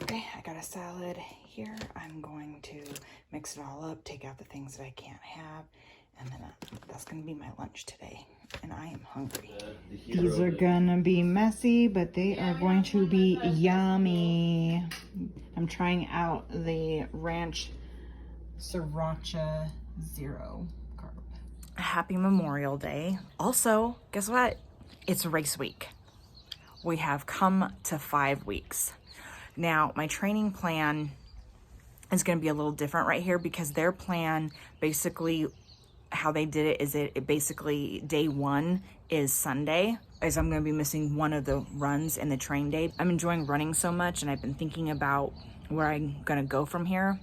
Okay, I got a salad here. I'm going to mix it all up, take out the things that I can't have, and then that's gonna be my lunch today. And I am hungry. These are gonna be messy, but they are going to be yummy. I'm trying out the ranch sriracha zero carb. Happy Memorial Day. Also, guess what? It's race week. We have come to 5 weeks. Now, my training plan is going to be a little different right here because their plan, basically how they did it is it basically day 1 is Sunday, as I'm going to be missing one of the runs in the train day. I'm enjoying running so much, and I've been thinking about where I'm going to go from here.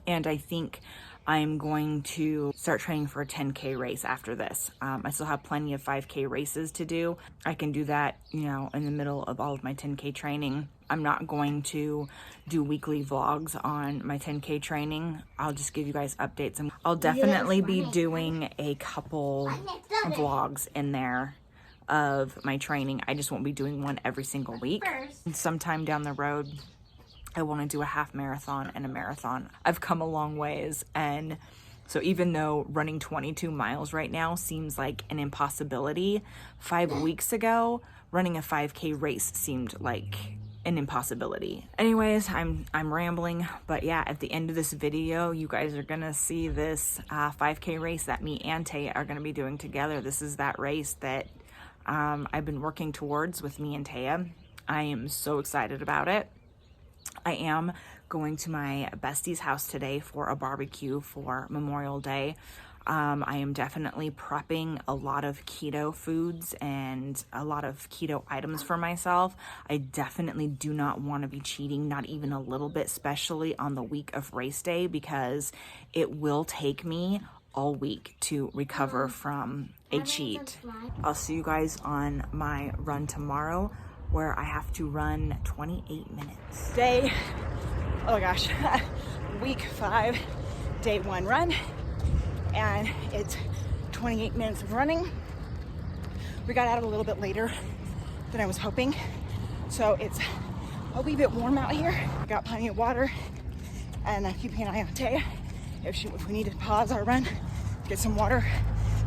And I think I'm going to start training for a 10K race after this. I still have plenty of 5K races to do. I can do that, you know, in the middle of all of my 10K training. I'm not going to do weekly vlogs on my 10K training. I'll just give you guys updates. And I'll definitely be doing a couple vlogs in there of my training. I just won't be doing one every single week. And sometime down the road, I want to do a half marathon and a marathon. I've come a long ways, and so even though running 22 miles right now seems like an impossibility, 5 weeks ago, running a 5K race seemed like an impossibility. Anyways, I'm rambling, but yeah, at the end of this video, you guys are gonna see this 5K race that me and Taya are gonna be doing together. This is that race that I've been working towards with me and Taya. I am so excited about it. I am going to my bestie's house today for a barbecue for Memorial Day. I am definitely prepping a lot of keto foods and a lot of keto items for myself. I definitely do not want to be cheating, not even a little bit, especially on the week of race day, because it will take me all week to recover from a cheat. I'll see you guys on my run tomorrow, where I have to run 28 minutes. Week 5, day 1 run, and it's 28 minutes of running. We got out a little bit later than I was hoping, so it's a wee bit warm out here. I got plenty of water, and I'm keeping an eye on Taya. If we need to pause our run, get some water,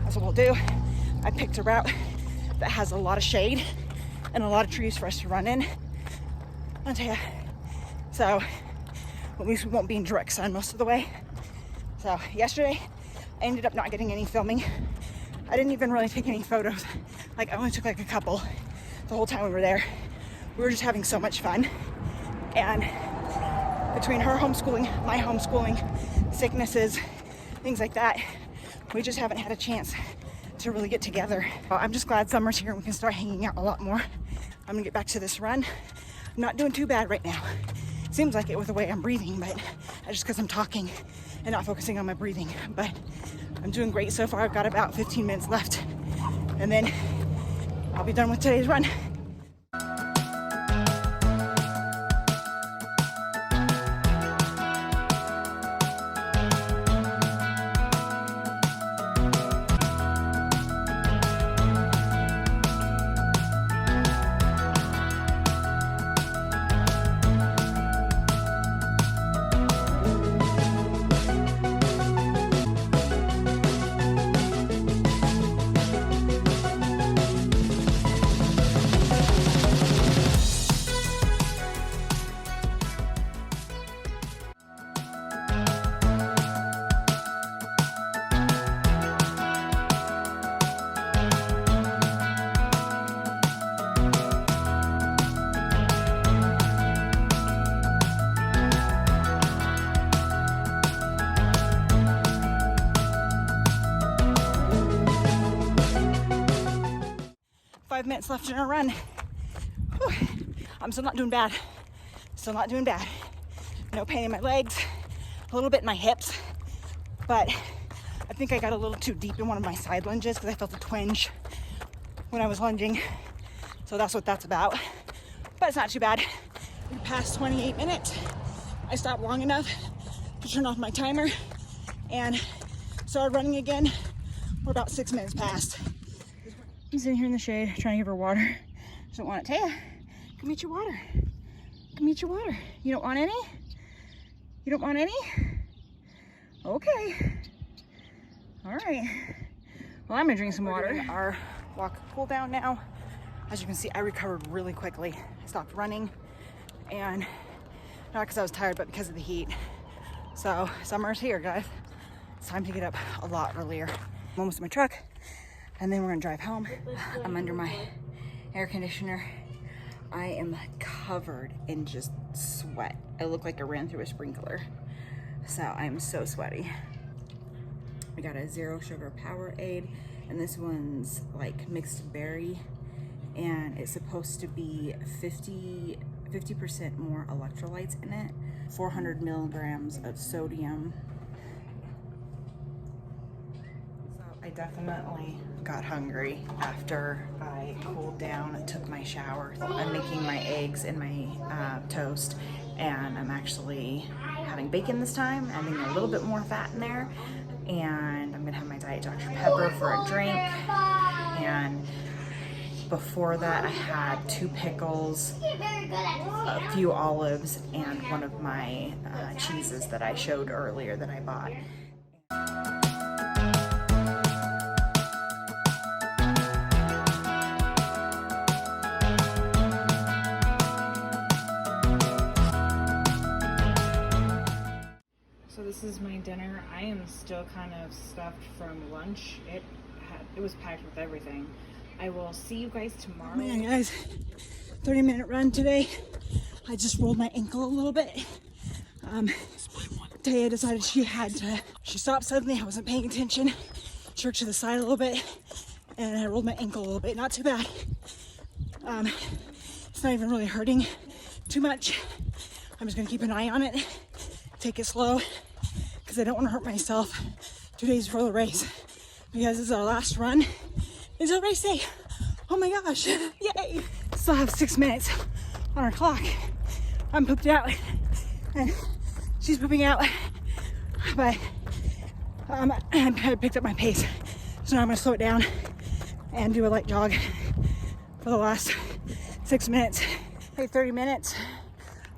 that's what we'll do. I picked a route that has a lot of shade and a lot of trees for us to run in. So at least we won't be in direct sun most of the way. So yesterday I ended up not getting any filming. I didn't even really take any photos. Like, I only took like a couple the whole time we were there. We were just having so much fun. And between her homeschooling, my homeschooling, sicknesses, things like that, we just haven't had a chance to really get together. I'm just glad summer's here and we can start hanging out a lot more. I'm gonna get back to this run. I'm not doing too bad right now. Seems like it with the way I'm breathing, but just because I'm talking and not focusing on my breathing. But I'm doing great so far. I've got about 15 minutes left, and then I'll be done with today's run. Minutes left in our run. Whew. I'm still not doing bad. Still not doing bad. No pain in my legs, a little bit in my hips, but I think I got a little too deep in one of my side lunges because I felt a twinge when I was lunging. So that's what that's about. But it's not too bad. We passed 28 minutes. I stopped long enough to turn off my timer and started running again. We're about 6 minutes past. I'm sitting here in the shade trying to give her water. Doesn't want it. Taya, come get your water. Give me your water. You don't want any? You don't want any? Okay. All right. Well, I'm gonna drink some water. Our walk cool down now. As you can see, I recovered really quickly. I stopped running, and not because I was tired, but because of the heat. So summer's here, guys. It's time to get up a lot earlier. I'm almost in my truck, and then we're gonna drive home. I'm under my air conditioner. I am covered in just sweat. I look like I ran through a sprinkler. So I'm so sweaty. I got a 0 sugar Powerade, and this one's like mixed berry, and it's supposed to be 50% more electrolytes in it, 400 milligrams of sodium. So I definitely got hungry after I cooled down and took my shower. I'm making my eggs and my toast, and I'm actually having bacon this time, adding a little bit more fat in there, and I'm gonna have my Diet Dr. Pepper for a drink. And before that, I had 2 pickles, a few olives, and one of my cheeses that I showed earlier that I bought. So this is my dinner. I am still kind of stuffed from lunch. It was packed with everything. I will see you guys tomorrow. Oh man, guys, 30-minute run today. I just rolled my ankle a little bit. Taya decided she stopped suddenly. I wasn't paying attention. Jerked to the side a little bit, and I rolled my ankle a little bit. Not too bad. It's not even really hurting too much. I'm just gonna keep an eye on it, take it slow, because I don't want to hurt myself 2 days before the race, because this is our last run. It's our race day. Oh my gosh, yay. Still have 6 minutes on our clock. I'm pooped out, and she's pooping out, but I picked up my pace. So now I'm gonna slow it down and do a light jog for the last 6 minutes. Hey, 30 minutes.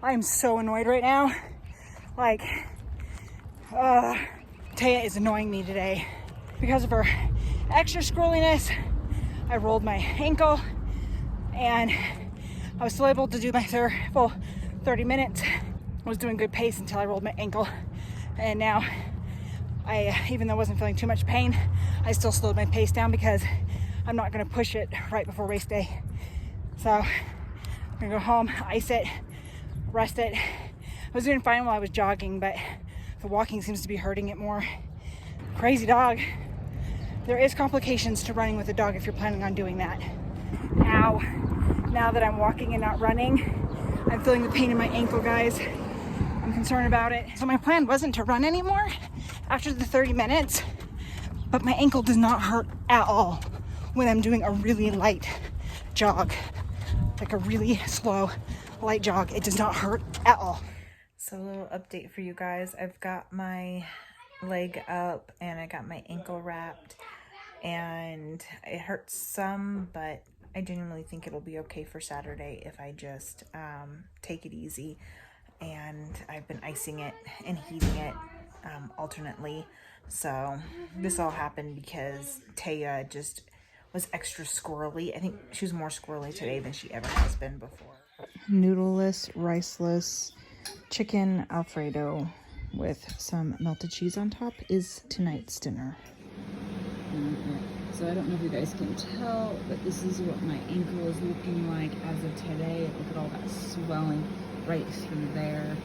I am so annoyed right now. Like, Taya is annoying me today. Because of her extra scrolliness, I rolled my ankle, and I was still able to do my full 30 minutes. I was doing good pace until I rolled my ankle, and now even though I wasn't feeling too much pain, I still slowed my pace down because I'm not gonna push it right before race day. So I'm gonna go home, ice it, rest it. I was doing fine while I was jogging, but the walking seems to be hurting it more. Crazy dog. There is complications to running with a dog if you're planning on doing that. Ow. Now that I'm walking and not running, I'm feeling the pain in my ankle, guys. I'm concerned about it. So my plan wasn't to run anymore after the 30 minutes, but my ankle does not hurt at all when I'm doing a really light jog, like a really slow, light jog. It does not hurt at all. So a little update for you guys. I've got my leg up and I got my ankle wrapped, and it hurts some, but I genuinely think it'll be okay for Saturday if I just take it easy. And I've been icing it and heating it alternately. So this all happened because Taya just was extra squirrely. I think she was more squirrely today than she ever has been before. Noodleless, riceless chicken Alfredo with some melted cheese on top is tonight's dinner. So I don't know if you guys can tell, but this is what my ankle is looking like as of today. Look at all that swelling right through there.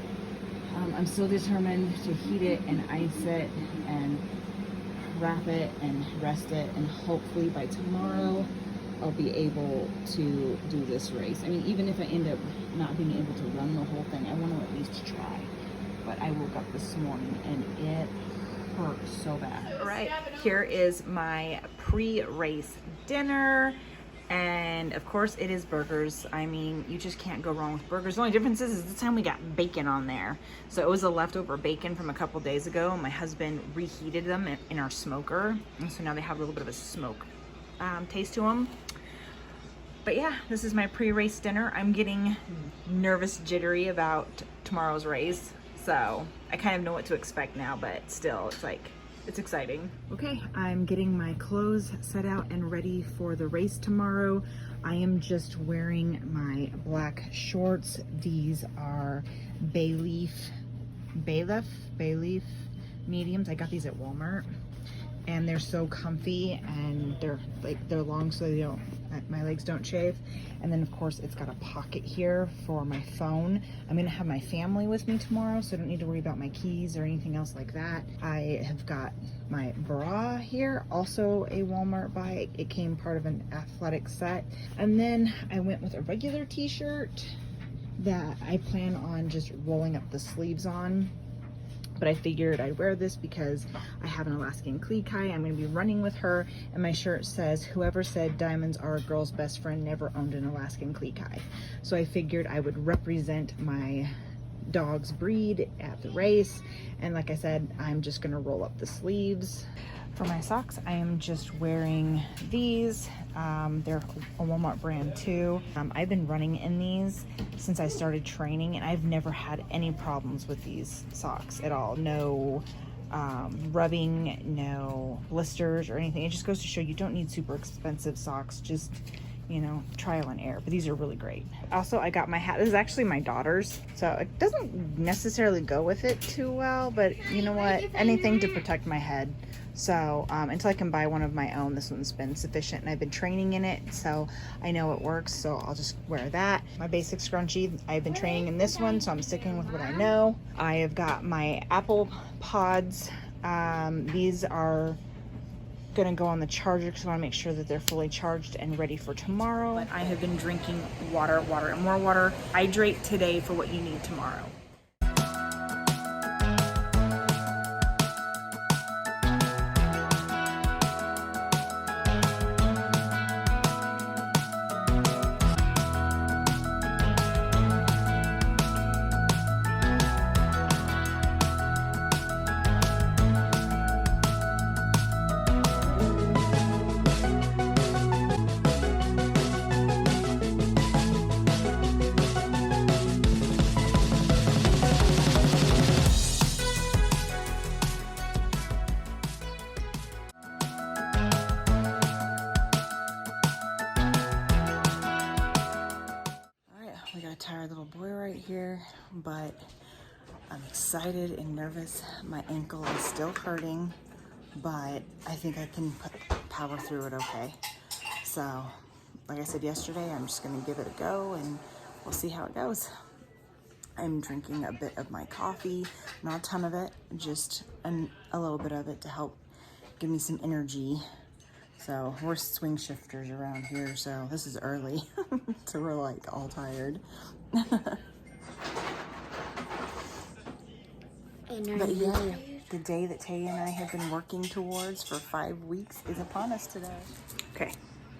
I'm still determined to heat it and ice it and wrap it and rest it, and hopefully by tomorrow I'll be able to do this race. I mean, even if I end up not being able to run the whole thing, I want to at least try. But I woke up this morning and it hurt so bad. All right, here is my pre-race dinner. And of course it is burgers. I mean, you just can't go wrong with burgers. The only difference is this time we got bacon on there. So it was a leftover bacon from a couple days ago. My husband reheated them in our smoker. And so now they have a little bit of a smoke taste to them. But yeah, this is my pre-race dinner. I'm getting nervous, jittery about tomorrow's race. So I kind of know what to expect now, but still, it's like, it's exciting. Okay, I'm getting my clothes set out and ready for the race tomorrow. I am just wearing my black shorts. These are Bayleaf mediums. I got these at Walmart, and they're so comfy, and they're long so my legs don't chafe. And then of course it's got a pocket here for my phone. I'm gonna have my family with me tomorrow, so I don't need to worry about my keys or anything else like that. I have got my bra here, also a Walmart buy. It came part of an athletic set. And then I went with a regular t-shirt that I plan on just rolling up the sleeves on. But I figured I'd wear this because I have an Alaskan Klee Kai. I'm gonna be running with her, and my shirt says, "Whoever said diamonds are a girl's best friend never owned an Alaskan Klee Kai." So I figured I would represent my dog's breed at the race. And like I said, I'm just gonna roll up the sleeves. For my socks, I am just wearing these. They're a Walmart brand too. I've been running in these since I started training, and I've never had any problems with these socks at all. No rubbing, no blisters or anything. It just goes to show you don't need super expensive socks, just, you know, trial and error. But these are really great. Also, I got my hat. This is actually my daughter's, so it doesn't necessarily go with it too well, but you know what? Anything to protect my head. So until I can buy one of my own, this one's been sufficient, and I've been training in it, so I know it works, so I'll just wear that. My basic scrunchie, I've been training in this one, so I'm sticking with what I know. I have got my Apple Pods. These are gonna go on the charger because I want to make sure that they're fully charged and ready for tomorrow. But I have been drinking water, and more water. Hydrate today for what you need tomorrow. We got a tired little boy right here, but I'm excited and nervous. My ankle is still hurting, but I think I can power through it okay. So, like I said yesterday, I'm just gonna give it a go and we'll see how it goes. I'm drinking a bit of my coffee, not a ton of it, just a little bit of it to help give me some energy. So we're swing shifters around here, so this is early, so we're like all tired. But yeah, the day that Tay and I have been working towards for 5 weeks is upon us today. Okay,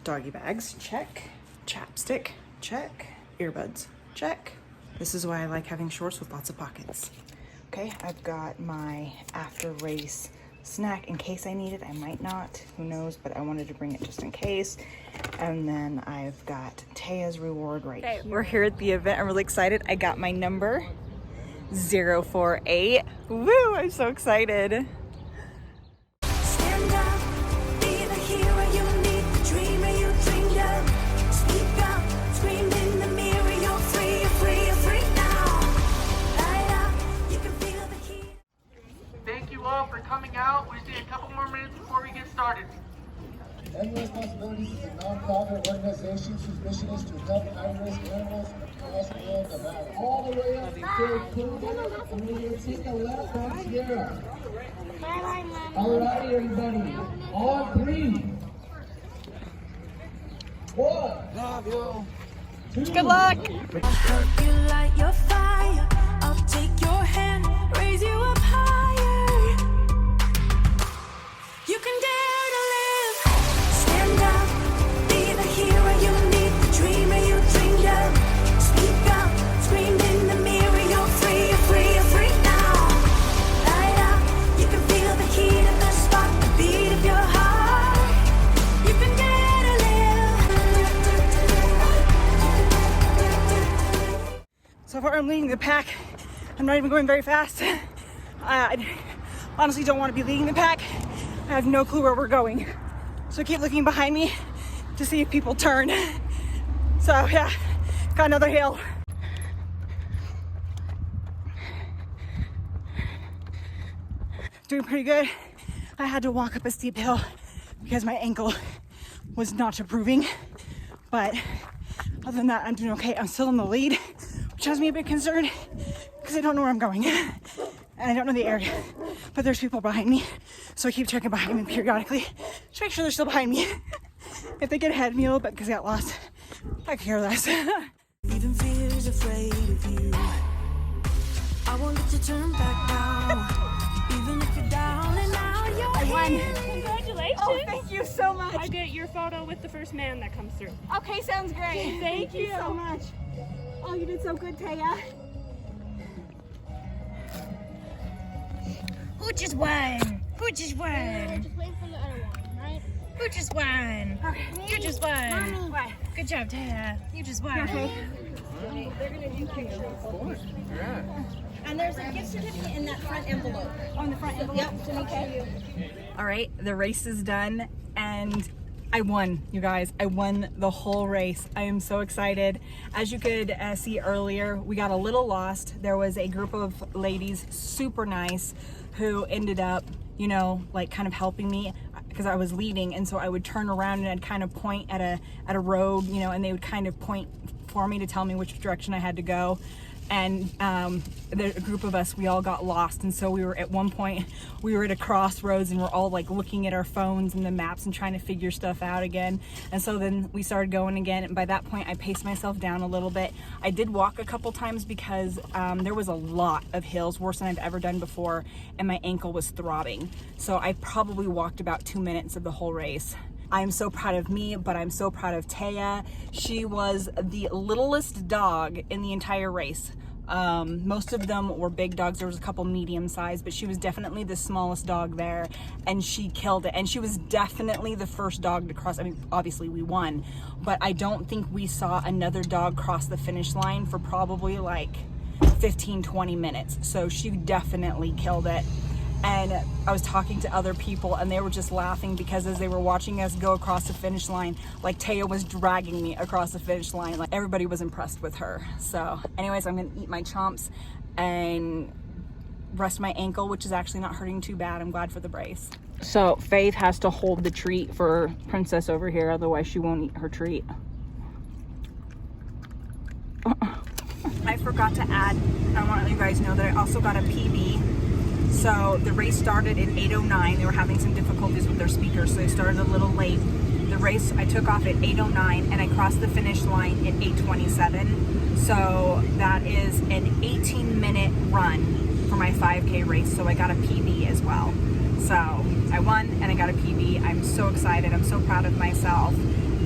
doggy bags, check. Chapstick, check. Earbuds, check. This is why I like having shorts with lots of pockets. Okay, I've got my after race snack in case I need it. I might not, who knows, but I wanted to bring it just in case. And then I've got Taya's reward right here. We're here at the event. I'm really excited. I got my number 048. Woo, I'm so excited. Stand up, be the hero you need, the dreamer you dreamed of. Speak up, scream in the mirror, you're free, you're free, you're free now. Light up, you can feel the heat. Thank you all for coming out. We just need a couple more minutes before we get started. Animal Responsibilities is a non-profit organization whose mission is to help high-risk animals across rural Nevada. All the way up to Cleveland, and we will take a left on Sierra. All righty, everybody. On 3. 1. Good luck. I'll help you light your fire. I'll take your hand, raise you up higher. You can dare to live. Stand up, be the hero you need, the dreamer you dreamed of. Speak up, scream in the mirror, you're free, you're free, you're free now. Light up, you can feel the heat of the spark, the beat of your heart. You can dare to live. the pack. I'm not even going very fast. I honestly don't want to be leading the pack. I have no clue where we're going. So I keep looking behind me to see if people turn. So yeah, got another hill. Doing pretty good. I had to walk up a steep hill because my ankle was not approving. But other than that, I'm doing okay. I'm still in the lead, which has me a bit concerned because I don't know where I'm going and I don't know the area. But there's people behind me, so I keep checking behind me periodically to make sure they're still behind me. If they get ahead of me a little bit because I got lost, I could care less. Even fear's afraid of you. I won't let you turn back now. Even if you're down and out, you're I won. here. Congratulations. Oh, thank you so much. I get your photo with the first man that comes through. Okay, sounds great. Thank you. so much. Oh, you did so good, Taya. Who just won? Who just won? Just wait for the other one, right? Who just won? Okay. You just won. Mommy. What? Good job, Taya. You just won. Okay. And there's a gift certificate in that front envelope. On the front envelope. Yep. Okay. All right, the race is done and I won, you guys. I won the whole race. I am so excited. As you could see earlier, we got a little lost. There was a group of ladies, super nice, who ended up, you know, like kind of helping me because I was leading, and so I would turn around and I'd kind of point at a road, you know, and they would kind of point for me to tell me which direction I had to go. And a group of us, we all got lost, and so we were at one point, we were at a crossroads and we're all like looking at our phones and the maps and trying to figure stuff out again. And so then we started going again, and by that point I paced myself down a little bit. I did walk a couple times because there was a lot of hills, worse than I've ever done before, and my ankle was throbbing. So I probably walked about 2 minutes of the whole race. I'm so proud of me, but I'm so proud of Taya. She was the littlest dog in the entire race. Most of them were big dogs. There was a couple medium sized, but she was definitely the smallest dog there, and she killed it. And she was definitely the first dog to cross. I mean, obviously we won, but I don't think we saw another dog cross the finish line for probably like 15-20 minutes. So she definitely killed it. And I was talking to other people and they were just laughing because as they were watching us go across the finish line, like Taya was dragging me across the finish line. Like everybody was impressed with her. So anyways, I'm gonna eat my chomps and rest my ankle, which is actually not hurting too bad. I'm glad for the brace. So Faith has to hold the treat for Princess over here, otherwise she won't eat her treat. I forgot to add, I want to let you guys know that I also got a PB. So the race started at 8:09. They were having some difficulties with their speakers, so they started a little late. The race, I took off at 8:09 and I crossed the finish line at 8:27. So that is an 18-minute run for my 5K race. So I got a PB as well. So I won and I got a PB. I'm so excited. I'm so proud of myself.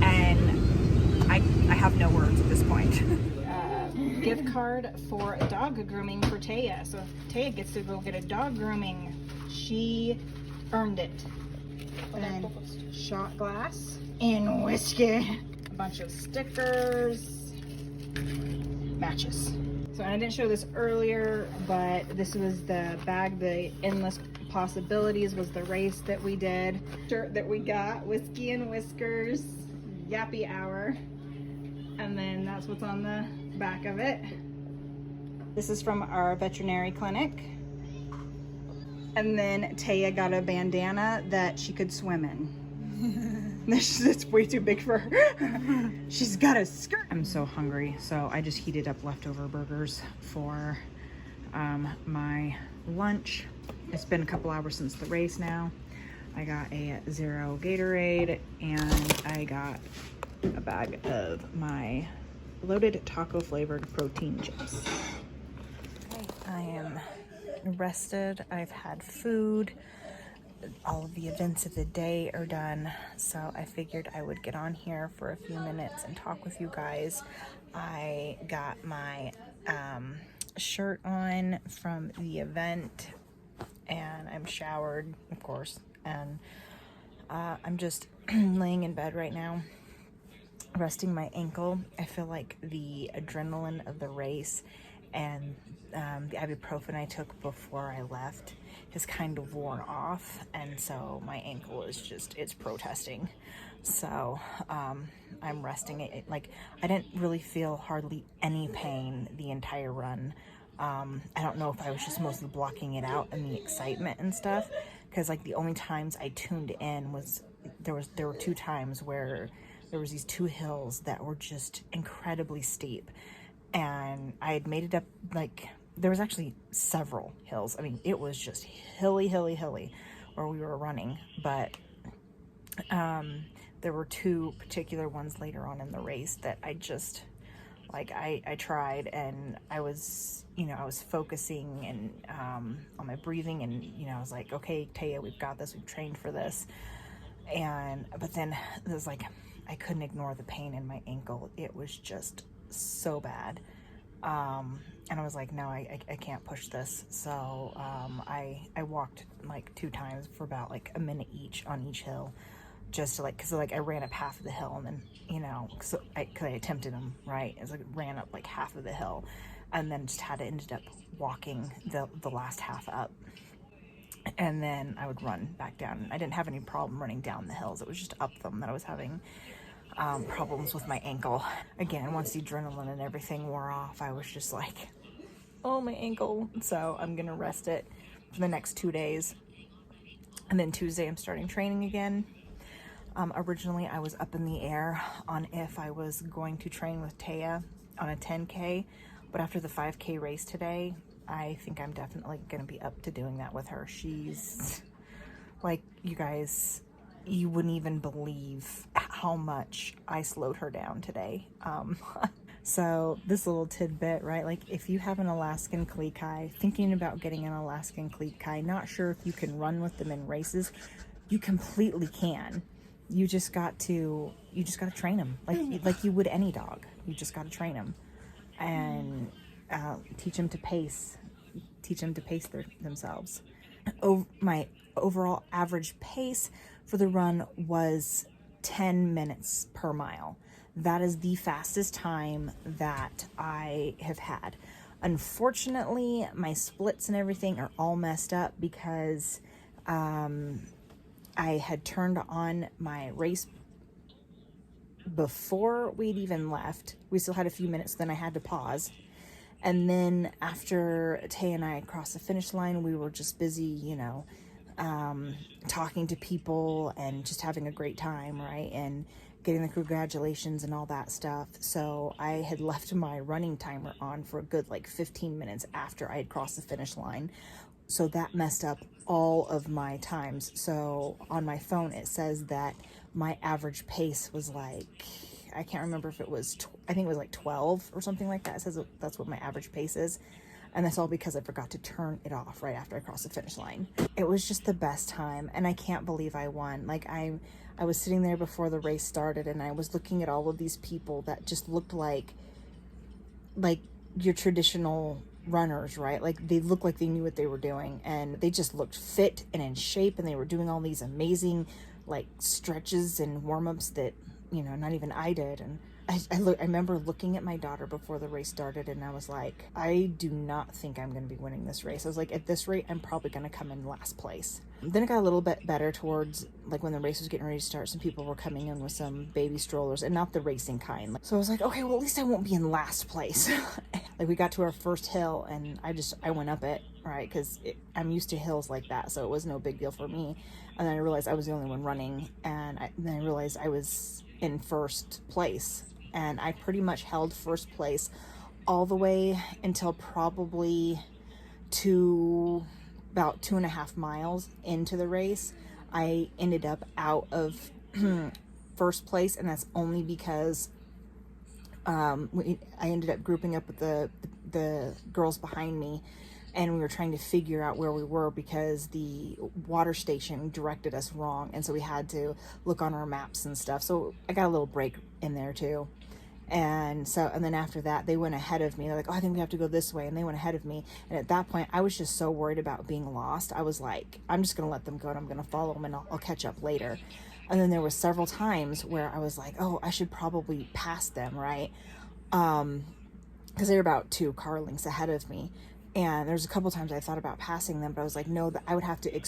And I have no words at this point. Gift card for dog grooming for Taya. So if Taya gets to go get a dog grooming, she earned it. And shot glass and whiskey. A bunch of stickers, matches. So I didn't show this earlier, but this was the bag, the endless possibilities was the race that we did. Shirt that we got, whiskey and whiskers, yappy hour. And then that's what's on the back of it. This is from our veterinary clinic. And then Taya got a bandana that she could swim in. It's way too big for her. She's got a skirt. I'm so hungry, so I just heated up leftover burgers for my lunch. It's been a couple hours since the race now. I got a Zero Gatorade and I got a bag of my loaded taco flavored protein chips. I am rested. I've had food. All of the events of the day are done. So I figured I would get on here for a few minutes and talk with you guys. I got my shirt on from the event and I'm showered, of course. And I'm just laying in bed right now, resting my ankle. I feel like the adrenaline of the race and the ibuprofen I took before I left has kind of worn off, and so my ankle is just, it's protesting. So I'm resting it. Like, I didn't really feel hardly any pain the entire run. I don't know if I was just mostly blocking it out and the excitement and stuff, because like the only times I tuned in was there were 2 times where there was these 2 hills that were just incredibly steep, and I had made it up. Like, there was actually several hills. I mean, it was just hilly where we were running, but there were 2 particular ones later on in the race that I just, like, I tried, and I was, I was focusing and on my breathing, and I was like, okay, Taya, we've got this, we've trained for this. But then it was like, I couldn't ignore the pain in my ankle. It was just so bad. And I was like, no, I can't push this. So I walked like 2 times for about like a minute each on each hill, just to because I ran up half of the hill, and then because I attempted them, right, it's like ran up like half of the hill, and then just ended up walking the last half up, and then I would run back down. I didn't have any problem running down the hills. It was just up them that I was having problems with my ankle. Again, once the adrenaline and everything wore off, I was just like, oh, my ankle. So I'm gonna rest it for the next 2 days, and then Tuesday I'm starting training again. Originally I was up in the air on if I was going to train with Taya on a 10K, but after the 5K race today, I think I'm definitely gonna be up to doing that with her. She's like, you guys, you wouldn't even believe how much I slowed her down today. So this little tidbit, right? Like, if you have an Alaskan Klekai, thinking about getting an Alaskan Klekai, not sure if you can run with them in races, you completely can. You just got to train them like you would any dog. You just got to train them and teach them to pace themselves. My overall average pace for the run was 10 minutes per mile. That is the fastest time that I have had. Unfortunately, my splits and everything are all messed up because I had turned on my race before we'd even left. We still had a few minutes, then I had to pause. And then after Tay and I crossed the finish line, we were just busy, talking to people and just having a great time, right? And getting the congratulations and all that stuff. So I had left my running timer on for a good 15 minutes after I had crossed the finish line. So that messed up all of my times. So on my phone, it says that my average pace was I can't remember if it was, I think it was 12 or something like that. It says that's what my average pace is. And that's all because I forgot to turn it off right after I crossed the finish line. It was just the best time, and I can't believe I won. I was sitting there before the race started, and I was looking at all of these people that just looked like your traditional runners, right? They looked like they knew what they were doing, and they just looked fit and in shape, and they were doing all these amazing stretches and warm-ups that not even I did. And I remember looking at my daughter before the race started, and I was like, I do not think I'm going to be winning this race. I was like, at this rate, I'm probably going to come in last place. Then it got a little bit better towards when the race was getting ready to start. Some people were coming in with some baby strollers, and not the racing kind. So I was like, okay, well, at least I won't be in last place. We got to our first hill, and I went up it, right? Because I'm used to hills like that, so it was no big deal for me. And then I realized I was the only one running, and then I realized I was in first place. And I pretty much held first place all the way until probably about 2.5 miles into the race. I ended up out of first place, and that's only because I ended up grouping up with the girls behind me, and we were trying to figure out where we were because the water station directed us wrong, and so we had to look on our maps and stuff. So I got a little break in there too. And then after that, they went ahead of me. They're like, oh, I think we have to go this way. And they went ahead of me. And at that point, I was just so worried about being lost. I was like, I'm just going to let them go, and I'm going to follow them, and I'll catch up later. And then there were several times where I was like, oh, I should probably pass them, right? Because because they were about 2 car lengths ahead of me. And there's a couple times I thought about passing them, but I was like, no, that I would have to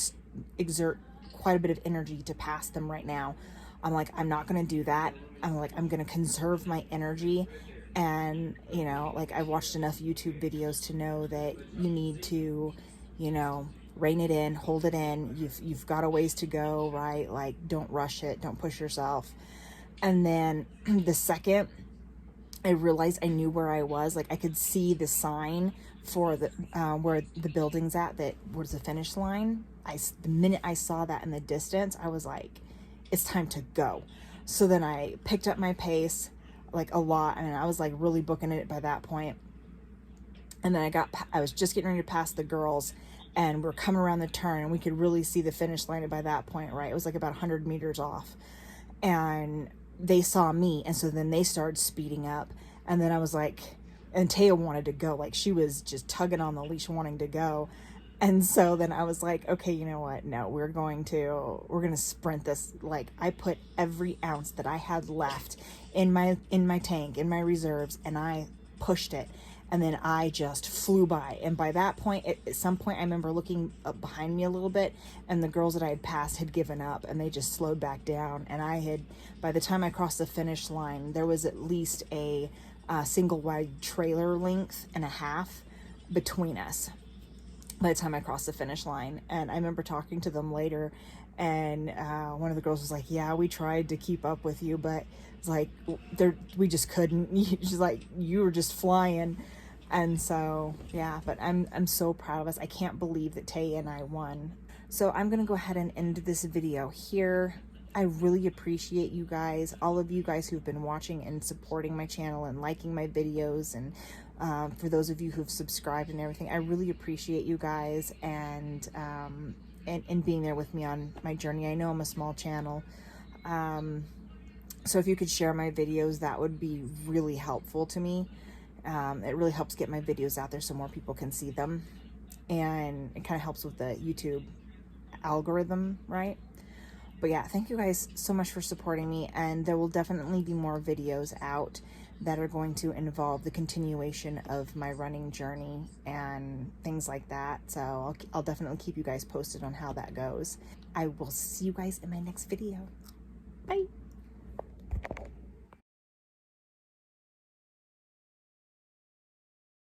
exert quite a bit of energy to pass them right now. I'm like, I'm not going to do that. I'm like, I'm going to conserve my energy. And, you know, like, I've watched enough YouTube videos to know that you need to, you know, rein it in, hold it in. You've got a ways to go, right? Like, don't rush it. Don't push yourself. And then the second I realized I knew where I was, like, I could see the sign for the where the building's at, that was the finish line. The minute I saw that in the distance, I was like, it's time to go. So then I picked up my pace, like, a lot. I mean, I was like really booking it by that point. And then I was just getting ready to pass the girls, and we're coming around the turn, and we could really see the finish line by that point, right? It was like about 100 meters off. And they saw me, and so then they started speeding up. And then I was like, and Taya wanted to go, like, she was just tugging on the leash wanting to go. And so then I was like, okay, you know what, no, we're gonna sprint this. Like, I put every ounce that I had left in my tank, in my reserves, and I pushed it. And then I just flew by. And by that point, at some point, I remember looking up behind me a little bit, and the girls that I had passed had given up, and they just slowed back down. And by the time I crossed the finish line, there was at least a single wide trailer length and a half between us by the time I crossed the finish line. And I remember talking to them later, and one of the girls was like, yeah, we tried to keep up with you, but it's like, we just couldn't. She's like, you were just flying. And so, yeah, but I'm so proud of us. I can't believe that Taya and I won. So I'm going to go ahead and end this video here. I really appreciate you guys, all of you guys who've been watching and supporting my channel and liking my videos. And for those of you who've subscribed and everything, I really appreciate you guys, and being there with me on my journey. I know I'm a small channel. So if you could share my videos, that would be really helpful to me. It really helps get my videos out there so more people can see them, and it kind of helps with the YouTube algorithm, right? But yeah, thank you guys so much for supporting me, and there will definitely be more videos out that are going to involve the continuation of my running journey and things like that. So I'll definitely keep you guys posted on how that goes. I will see you guys in my next video. Bye.